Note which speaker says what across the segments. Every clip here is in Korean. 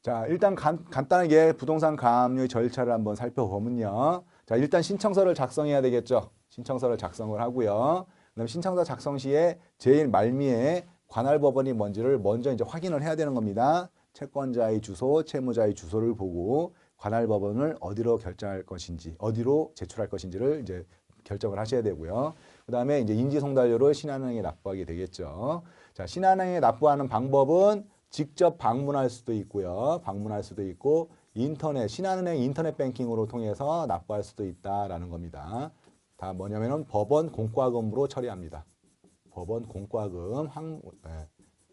Speaker 1: 자, 일단 간단하게 부동산 가압류 절차를 한번 살펴보면요. 자, 일단 신청서를 작성해야 되겠죠. 신청서를 작성을 하고요. 그다음에 신청서 작성 시에 제일 말미에 관할 법원이 뭔지를 먼저 이제 확인을 해야 되는 겁니다. 채권자의 주소, 채무자의 주소를 보고 관할 법원을 어디로 결정할 것인지, 어디로 제출할 것인지를 이제 결정을 하셔야 되고요. 그다음에 이제 인지송달료를 신한은행에 납부하게 되겠죠. 자, 신한은행에 납부하는 방법은 직접 방문할 수도 있고요. 방문할 수도 있고 신한은행 인터넷 뱅킹으로 통해서 납부할 수도 있다라는 겁니다. 다 뭐냐면은 법원 공과금으로 처리합니다. 법원 공과금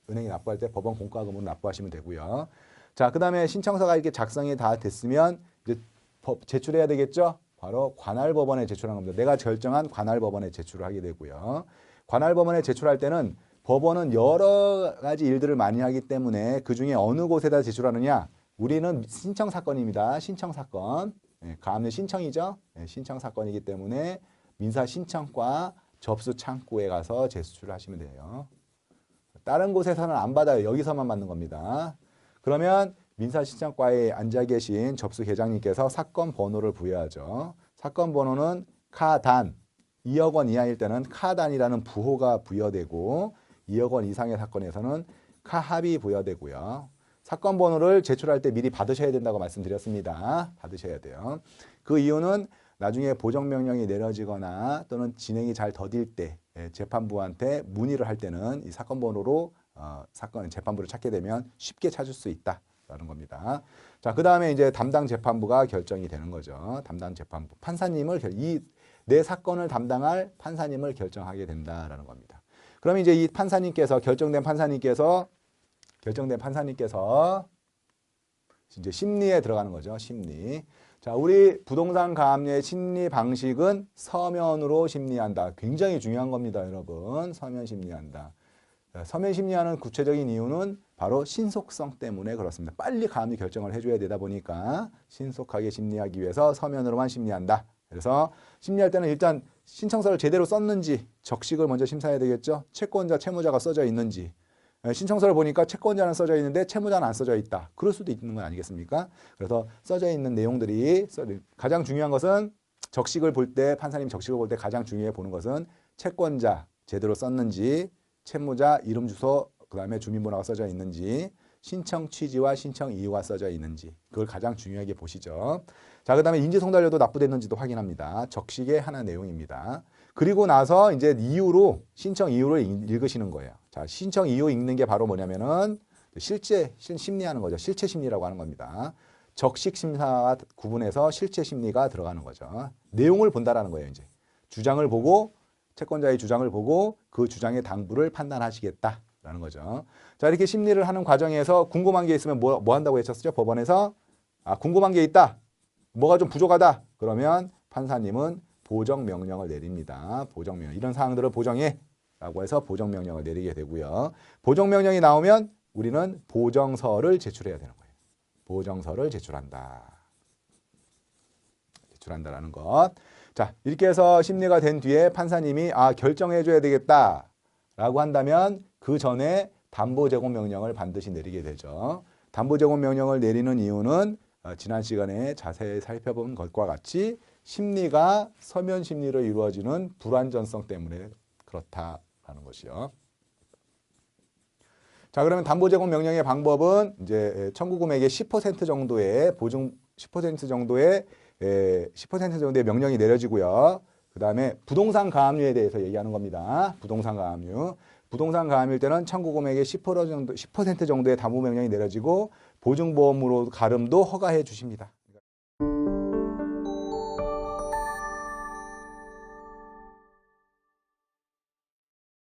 Speaker 1: 은행이 납부할 때 법원 공과금으로 납부하시면 되고요. 자, 그다음에 신청서가 이렇게 작성이 다 됐으면 이제 제출해야 되겠죠. 바로 관할법원에 제출하는 겁니다. 내가 결정한 관할법원에 제출을 하게 되고요. 관할법원에 제출할 때는 법원은 여러 가지 일들을 많이 하기 때문에 그중에 어느 곳에다 제출하느냐? 우리는 신청사건입니다. 신청사건. 가압류 신청이죠. 신청사건이기 때문에 민사신청과 접수창구에 가서 제출을 하시면 돼요. 다른 곳에서는 안 받아요. 여기서만 받는 겁니다. 그러면 민사신청과에 앉아 계신 접수계장님께서 사건 번호를 부여하죠. 사건 번호는 카단, 2억 원 이하일 때는 카단이라는 부호가 부여되고 2억 원 이상의 사건에서는 카합이 부여되고요. 사건 번호를 제출할 때 미리 받으셔야 된다고 말씀드렸습니다. 받으셔야 돼요. 그 이유는 나중에 보정명령이 내려지거나 또는 진행이 잘 더딜 때 재판부한테 문의를 할 때는 이 사건 번호로 재판부를 찾게 되면 쉽게 찾을 수 있다라는 겁니다. 자, 그 다음에 이제 담당 재판부가 결정이 되는 거죠. 담당 재판부. 내 사건을 담당할 판사님을 결정하게 된다라는 겁니다. 그러면 이제 이 판사님께서 결정된 판사님께서 이제 심리에 들어가는 거죠. 심리. 자, 우리 부동산 가압류의 심리 방식은 서면으로 심리한다. 굉장히 중요한 겁니다, 여러분. 서면 심리한다. 서면 심리하는 구체적인 이유는 바로 신속성 때문에 그렇습니다. 빨리 가압류 결정을 해줘야 되다 보니까 신속하게 심리하기 위해서 서면으로만 심리한다. 그래서 심리할 때는 일단 신청서를 제대로 썼는지 적식을 먼저 심사해야 되겠죠. 채권자, 채무자가 써져 있는지. 신청서를 보니까 채권자는 써져 있는데 채무자는 안 써져 있다. 그럴 수도 있는 건 아니겠습니까? 그래서 써져 있는 내용들이 가장 중요한 것은 적식을 볼 때 판사님 적식을 볼 때 가장 중요해 보는 것은 채권자 제대로 썼는지 채무자 이름 주소 그다음에 주민번호가 써져 있는지 신청 취지와 신청 이유가 써져 있는지 그걸 가장 중요하게 보시죠. 자, 그다음에 인지송달료도 납부됐는지도 확인합니다. 적식의 하나 내용입니다. 그리고 나서 이제 신청 이유를 읽으시는 거예요. 자, 신청 이유 읽는 게 바로 뭐냐면은 실제 심리하는 거죠. 실체 심리라고 하는 겁니다. 적식 심사와 구분해서 실체 심리가 들어가는 거죠. 내용을 본다라는 거예요, 이제. 주장을 보고 채권자의 주장을 보고 그 주장의 당부를 판단하시겠다라는 거죠. 자, 이렇게 심리를 하는 과정에서 궁금한 게 있으면 뭐 한다고 했었죠? 법원에서 궁금한 게 있다. 뭐가 좀 부족하다. 그러면 판사님은 보정명령을 내립니다. 보정명령. 이런 사항들을 보정해 라고 해서 보정명령을 내리게 되고요. 보정명령이 나오면 우리는 보정서를 제출해야 되는 거예요. 보정서를 제출한다라는 것. 자, 이렇게 해서 심리가 된 뒤에 판사님이 결정해 줘야 되겠다라고 한다면 그 전에 담보제공명령을 반드시 내리게 되죠. 담보제공명령을 내리는 이유는 지난 시간에 자세히 살펴본 것과 같이 심리가 서면 심리로 이루어지는 불완전성 때문에 그렇다라는 것이요. 자, 그러면 담보제공 명령의 방법은 이제 청구 금액의 10% 정도의 10% 정도의 명령이 내려지고요. 그다음에 부동산 가압류에 대해서 얘기하는 겁니다. 부동산 가압류. 부동산 가압류일 때는 청구 금액의 10% 정도의 담보 명령이 내려지고 보증보험으로 가름도 허가해 주십니다.